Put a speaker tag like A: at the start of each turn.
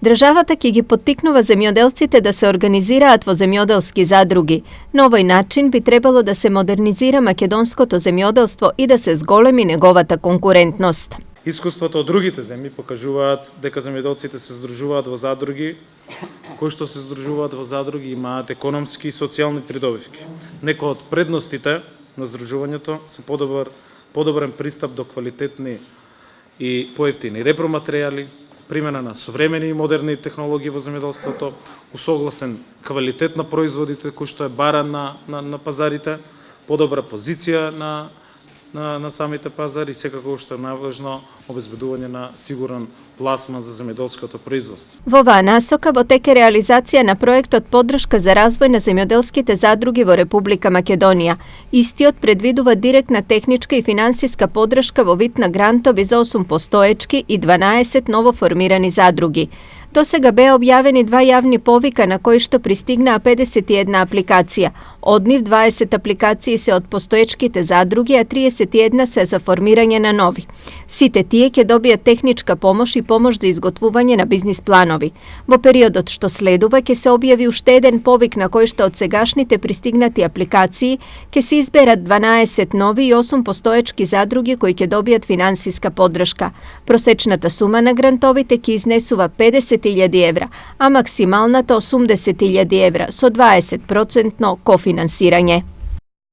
A: Државата ќе ги поттикнува земјоделците да се организираат во земјоделски задруги. На овој начин би требало да се модернизира македонското земјоделство и да се зголеми неговата конкурентност.
B: Искуството од другите земји покажуваат дека земјоделците се здружуваат во задруги, кои што се здружуваат во задруги имаат економски и социјални придобивки. Некои од предностите на здружувањето се подобрен пристап до квалитетни и поевтини репроматеријали, примена на современи и модерни технологии во земјоделството, усогласен квалитет на производите кој што е баран на пазарите, подобра позиција на самите пазари и секако што е најважно обезбедување на сигурен пласман за земјоделското производство.
A: Во оваа насока во тек е реализација на проектот Поддршка за развој на земјоделските задруги во Република Македонија. Истиот предвидува директна техничка и финансиска поддршка во вид на грантови за 8 постоечки и 12 новоформирани задруги. До сега беа објавени 2 јавни повика на кои што пристигнаа 51 апликација. Од нив 20 апликации се од постоечките задруги, а 31 се за формирање на нови. Сите тие ќе добијат техничка помош и помош за изготвување на бизнис планови. Во периодот што следува ќе се објави уште еден повик на кој што од сегашните пристигнати апликации ќе се изберат 12 нови и 8 постоечки задруги кои ќе добијат финансиска поддршка. Просечната сума на грантовите ќе изнесува 50.000 евра, а максималната 80.000 евра со 20% кофинансирање.